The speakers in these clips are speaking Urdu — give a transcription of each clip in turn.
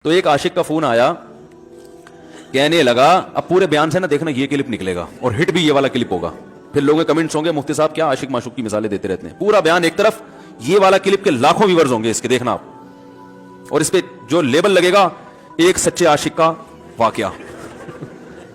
تو ایک عاشق کا فون آیا, کہنے لگا اب پورے بیان سے نا دیکھنا یہ کلپ نکلے گا اور ہٹ بھی یہ والا کلپ ہوگا. پھر لوگوں کے کمنٹس ہوں گے مفتی صاحب کیا عاشق معشوق کی مثالیں دیتے رہتے ہیں. پورا بیان ایک طرف, یہ والا کلپ کے لاکھوں ویورز ہوں گے اس کے, دیکھنا آپ. اور اس پہ جو لیبل لگے گا ایک سچے عاشق کا واقعہ,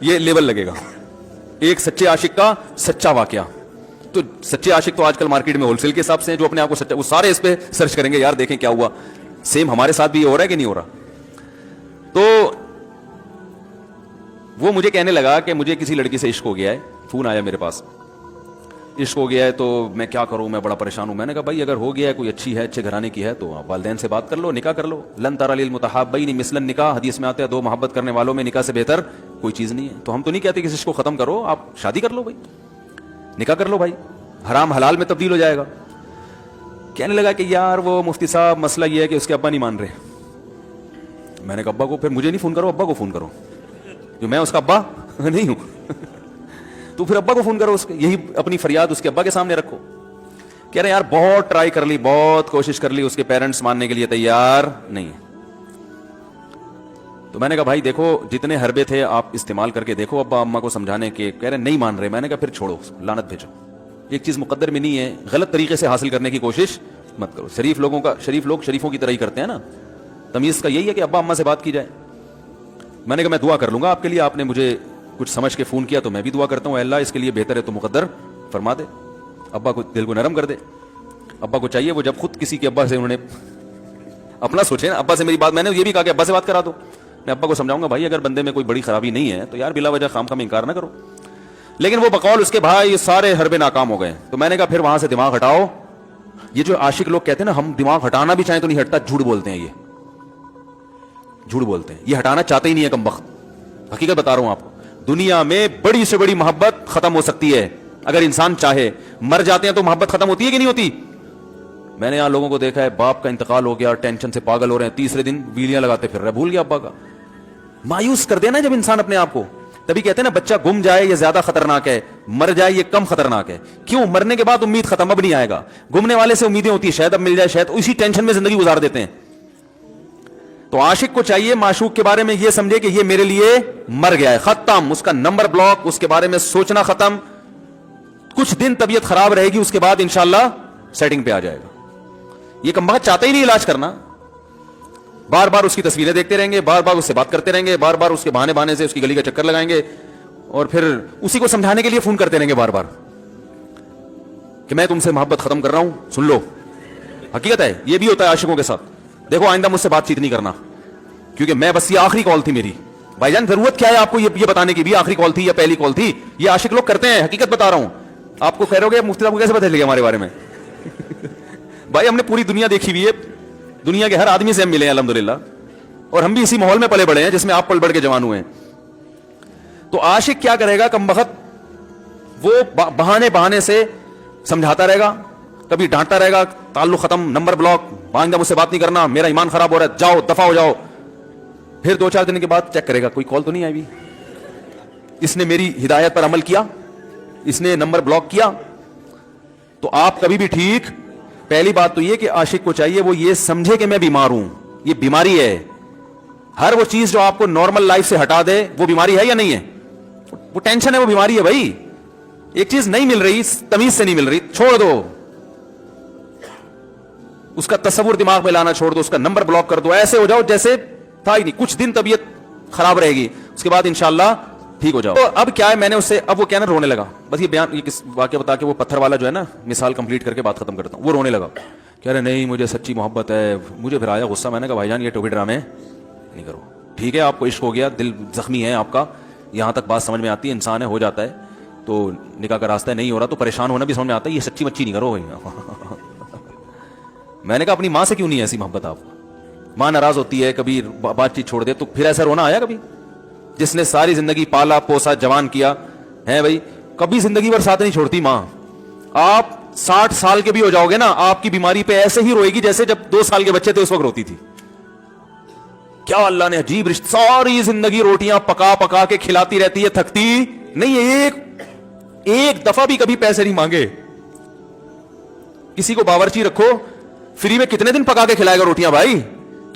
یہ لیبل لگے گا ایک سچے عاشق کا سچا واقعہ. تو سچے عاشق تو آج کل مارکیٹ میں ہول سیل کے حساب سے ہیں, جو اپنے آپ کو سچا, وہ سارے اس پہ سرچ کریں گے یار دیکھیں کیا ہوا. سیم ہمارے ساتھ بھی یہ ہو رہا ہے کہ نہیں ہو رہا. تو وہ مجھے کہنے لگا کہ مجھے کسی لڑکی سے عشق ہو گیا ہے, فون آیا میرے پاس, عشق ہو گیا ہے تو میں کیا کروں, میں بڑا پریشان ہوں. میں نے کہا بھائی اگر ہو گیا ہے, کوئی اچھی ہے, اچھے گھرانے کی ہے, تو والدین سے بات کر لو, نکاح کر لو. لن تری للمتحابین مثل النکاح, حدیث میں آتا ہے دو محبت کرنے والوں میں نکاح سے بہتر کوئی چیز نہیں ہے. تو ہم تو نہیں کہتے کہ اس کو ختم کرو, آپ شادی کر لو بھائی, نکاح کر لو بھائی, حرام حلال میں تبدیل ہو جائے گا. کہنے لگا کہ یار وہ مفتی صاحب مسئلہ یہ ہے کہ اس کے ابا نہیں مان رہے. میں نے کہا ابا کو, پھر مجھے نہیں فون کرو, ابا کو فون کرو, جو میں اس کا ابا نہیں ہوں. تو پھر ابا کو فون کرو, اس کے یہی اپنی فریاد اس کے ابا کے سامنے رکھو. کہہ رہے یار بہت ٹرائی کر لی, بہت کوشش کر لی, اس کے پیرنٹس ماننے کے لیے تیار نہیں. تو میں نے کہا بھائی دیکھو جتنے حربے تھے آپ استعمال کر کے دیکھو ابا اما کو سمجھانے کے. کہہ رہے نہیں مان رہے. میں نے کہا پھر چھوڑو, لعنت بھیجو. ایک چیز مقدر میں نہیں ہے, غلط طریقے سے حاصل کرنے کی کوشش مت کرو. شریف لوگ شریفوں کی طرح ہی کرتے ہیں نا. تمیز کا یہی ہے کہ ابا اما سے بات کی جائے. میں نے کہا میں دعا کر لوں گا آپ کے لیے, آپ نے مجھے کچھ سمجھ کے فون کیا تو میں بھی دعا کرتا ہوں, اے اللہ اس کے لیے بہتر ہے تو مقدر فرما دے, ابا کو دل کو نرم کر دے. ابا کو چاہیے وہ جب خود کسی کے ابا سے انہوں نے اپنا سوچے نا, ابا سے میری بات, میں نے یہ بھی کہا کہ ابا سے بات کرا دو. میں ابا کو سمجھاؤں گا بھائی اگر بندے میں کوئی بڑی خرابی نہیں ہے تو یار بلا وجہ خام خام انکار نہ کرو. لیکن وہ بقول اس کے بھائی یہ سارے حربے ناکام ہو گئے. تو میں نے کہا پھر وہاں سے دماغ ہٹاؤ. یہ جو عاشق لوگ کہتے ہیں نا ہم دماغ ہٹانا بھی چاہیں تو نہیں ہٹتا, جھوٹ بولتے ہیں, یہ جھوٹ بولتے ہیں, یہ ہٹانا چاہتے ہی نہیں ہے کم وقت. حقیقت بتا رہا ہوں آپ کو, دنیا میں بڑی سے بڑی محبت ختم ہو سکتی ہے اگر انسان چاہے. مر جاتے ہیں تو محبت ختم ہوتی ہے کہ نہیں ہوتی. میں نے یہاں لوگوں کو دیکھا ہے باپ کا انتقال ہو گیا, ٹینشن سے پاگل ہو رہے ہیں, تیسرے دن ویلیاں لگاتے پھر رہے, بھول گیا ابا کا. مایوس کر دینا جب انسان اپنے آپ کو. تبھی کہتے ہیں نا بچہ گم جائے یہ زیادہ خطرناک ہے, مر جائے یہ کم خطرناک ہے. کیوں؟ مرنے کے بعد امید ختم, اب نہیں آئے گا. گمنے والے سے امیدیں ہوتی ہیں شاید اب مل جائے, شاید اسی ٹینشن میں زندگی گزار دیتے ہیں. تو عاشق کو چاہیے معشوق کے بارے میں یہ سمجھے کہ یہ میرے لیے مر گیا ہے, ختم, اس کا نمبر بلاک, اس کے بارے میں سوچنا ختم. کچھ دن طبیعت خراب رہے گی, اس کے بعد انشاءاللہ سیٹنگ پہ آ جائے گا. یہ کم بخت چاہتا ہی نہیں علاج کرنا, بار بار اس کی تصویریں دیکھتے رہیں گے, بار بار اس سے بات کرتے رہیں گے, بار بار اس کے بہانے سے اس کی گلی کا چکر لگائیں گے, اور پھر اسی کو سمجھانے کے لیے فون کرتے رہیں گے بار بار کہ میں تم سے محبت ختم کر رہا ہوں, سن لو. حقیقت ہے یہ بھی ہوتا ہے عاشقوں کے ساتھ. دیکھو آئندہ مجھ سے بات چیت نہیں کرنا کیونکہ میں بس یہ آخری کال تھی میری. بھائی جان ضرورت کیا ہے آپ کو یہ بتانے کی بھی آخری کال تھی یا پہلی کال تھی؟ یہ عاشق لوگ کرتے ہیں, حقیقت بتا رہا ہوں. آپ کو خیر ہو گیا مفتی صاحب کو کیسے پتہ چل گیا ہمارے بارے میں؟ بھائی ہم نے پوری دنیا دیکھی ہوئی ہے, دنیا کے ہر آدمی سے ہم ملے ہیں الحمدللہ, اور ہم بھی اسی ماحول میں پلے بڑے ہیں جس میں آپ پل بڑھ کے جوان ہوئے ہیں. تو عاشق کیا کرے گا کم بخت, وہ بہانے سے سمجھاتا رہے گا, کبھی ڈانٹتا رہے گا, تعلق ختم, نمبر بلاک, آئندہ مجھ سے بات نہیں کرنا, میرا ایمان خراب ہو رہا ہے, جاؤ دفع ہو جاؤ. پھر 2-4 دن کے بعد چیک کرے گا کوئی کال تو نہیں آئی, اس نے میری ہدایت پر عمل کیا, اس نے نمبر بلاک کیا. تو آپ کبھی بھی ٹھیک, پہلی بات تو یہ کہ عاشق کو چاہیے وہ یہ سمجھے کہ میں بیمار ہوں, یہ بیماری ہے. ہر وہ چیز جو آپ کو نارمل لائف سے ہٹا دے وہ بیماری ہے یا نہیں ہے؟ وہ ٹینشن ہے, وہ بیماری ہے بھائی. ایک چیز نہیں مل رہی, تمیز سے نہیں مل رہی, چھوڑ دو, اس کا تصور دماغ میں لانا چھوڑ دو, اس کا نمبر بلاک کر دو, ایسے ہو جاؤ جیسے تھا ہی نہیں. کچھ دن طبیعت خراب رہے گی, اس کے بعد انشاءاللہ ٹھیک ہو جاؤ. تو اب کیا ہے, میں نے اس سے, اب وہ کیا نا رونے لگا. بس یہ بیان, یہ کس واقعہ بتا کے وہ پتھر والا جو ہے نا مثال کمپلیٹ کر کے بات ختم کرتا ہوں. وہ رونے لگا, کہہ رہے نہیں مجھے سچی محبت ہے. مجھے پھر آیا غصہ, میں نے کہا بھائی جان یہ ٹوپی ڈرامے نہیں کرو. ٹھیک ہے آپ کو عشق ہو گیا, دل زخمی ہے آپ کا, یہاں تک بات سمجھ میں آتی ہے, انسان ہے ہو جاتا ہے, تو نکاح کا راستہ نہیں ہو رہا تو پریشان ہونا بھی سمجھ میں آتا ہے. یہ سچی مچی نہیں کرو بھائی. میں نے کہا اپنی ماں سے کیوں نہیں ایسی محبت آپ کو؟ ماں ناراض ہوتی ہے, کبھی بات چیت چھوڑ دے تو پھر ایسا رونا آیا کبھی؟ جس نے ساری زندگی پالا پوسا جوان کیا ہے بھائی, کبھی زندگی بھر ساتھ نہیں چھوڑتی ماں. آپ 60 سال کے بھی ہو جاؤ گے نا, آپ کی بیماری پہ ایسے ہی روئے گی جیسے جب 2 سال کے بچے تھے اس وقت روتی تھی. کیا اللہ نے عجیب رشتہ, ساری زندگی روٹیاں پکا پکا کے کھلاتی رہتی ہے, تھکتی نہیں ہے. ایک دفعہ بھی کبھی پیسے نہیں مانگے. کسی کو باورچی رکھو, فری میں کتنے دن پکا کے کھلائے گا روٹیاں بھائی؟